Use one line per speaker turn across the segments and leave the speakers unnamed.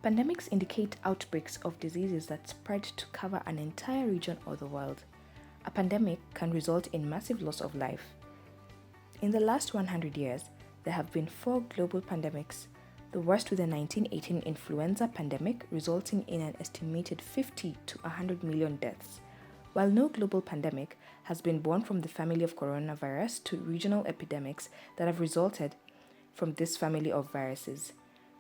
Pandemics indicate outbreaks of diseases that spread to cover an entire region or the world. A pandemic can result in massive loss of life. In the last 100 years, there have been 4 global pandemics, the worst with the 1918 influenza pandemic resulting in an estimated 50 to 100 million deaths. While no global pandemic has been born from the family of coronavirus to regional epidemics that have resulted from this family of viruses.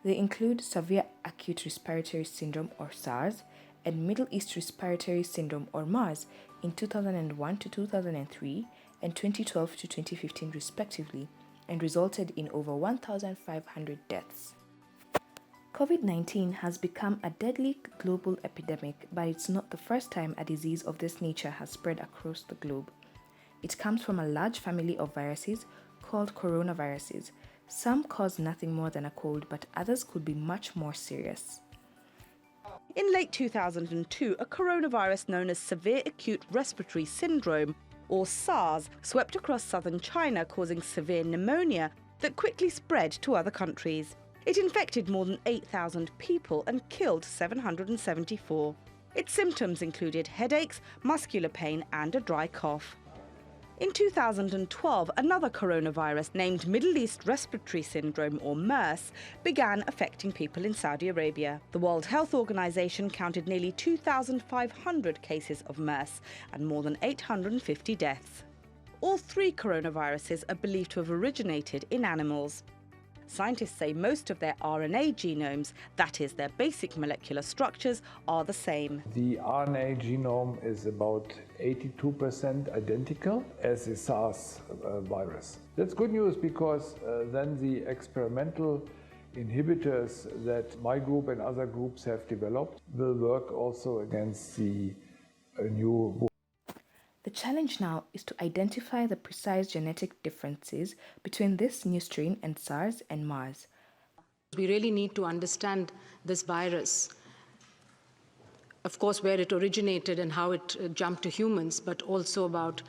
They include severe acute respiratory syndrome or SARS and Middle East respiratory syndrome or MERS in 2001 to 2003 and 2012 to 2015 respectively, and resulted in over 1,500 deaths. COVID-19 has become a deadly global epidemic, but it's not the first time a disease of this nature has spread across the globe. It comes from a large family of viruses called coronaviruses. Some cause nothing more than a cold, but others could be much more serious.
In late 2002, a coronavirus known as Severe Acute Respiratory Syndrome, or SARS, swept across southern China, causing severe pneumonia that quickly spread to other countries. It infected more than 8,000 people and killed 774. Its symptoms included headaches, muscular pain, and a dry cough. In 2012, another coronavirus named Middle East Respiratory Syndrome, or MERS, began affecting people in Saudi Arabia. The World Health Organization counted nearly 2,500 cases of MERS and more than 850 deaths. All 3 coronaviruses are believed to have originated in animals. Scientists say most of their RNA genomes, that is, their basic molecular structures, are the same.
The RNA genome is about 82% identical as the SARS virus. That's good news because then the experimental inhibitors that my group and other groups have developed will work also against the new.
The challenge now is to identify the precise genetic differences between this new strain and SARS and MERS.
We really need to understand this virus, of course, where it originated and how it jumped to humans, but also about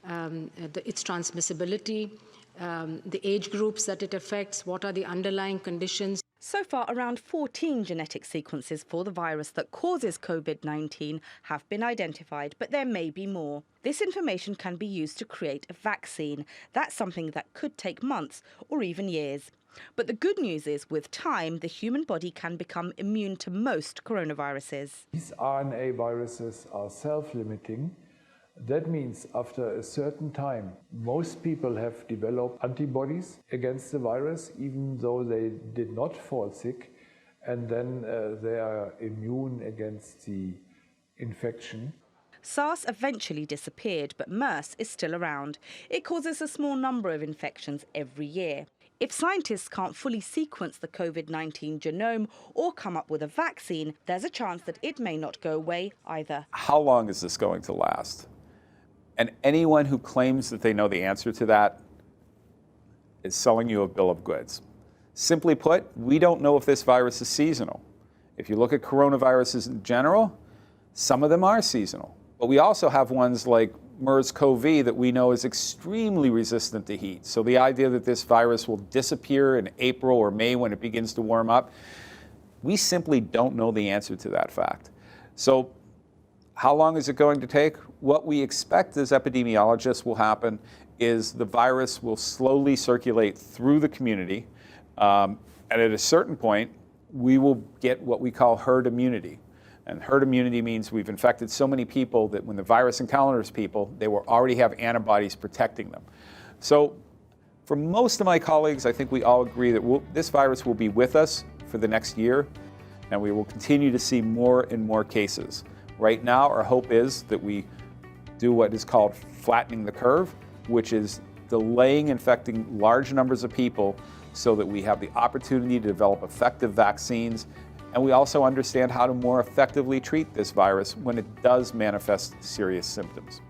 its transmissibility, the age groups that it affects, what are the underlying conditions.
So far, around 14 genetic sequences for the virus that causes COVID-19 have been identified, but there may be more. This information can be used to create a vaccine. That's something that could take months or even years. But the good news is, with time, the human body can become immune to most coronaviruses.
These RNA viruses are self-limiting. That means after a certain time, most people have developed antibodies against the virus, even though they did not fall sick, and then they are immune against the infection.
SARS eventually disappeared, but MERS is still around. It causes a small number of infections every year. If scientists can't fully sequence the COVID-19 genome or come up with a vaccine, there's a chance that it may not go away either.
How long is this going to last? And anyone who claims that they know the answer to that is selling you a bill of goods. Simply put, we don't know if this virus is seasonal. If you look at coronaviruses in general, some of them are seasonal. But we also have ones like MERS-CoV that we know is extremely resistant to heat. So the idea that this virus will disappear in April or May when it begins to warm up, we simply don't know the answer to that fact. So how long is it going to take? What we expect as epidemiologists will happen is the virus will slowly circulate through the community, and at a certain point, we will get what we call herd immunity. And herd immunity means we've infected so many people that when the virus encounters people, they will already have antibodies protecting them. So for most of my colleagues, I think we all agree that this virus will be with us for the next year, and we will continue to see more and more cases. Right now, our hope is that we do what is called flattening the curve, which is delaying infecting large numbers of people so that we have the opportunity to develop effective vaccines. And we also understand how to more effectively treat this virus when it does manifest serious symptoms.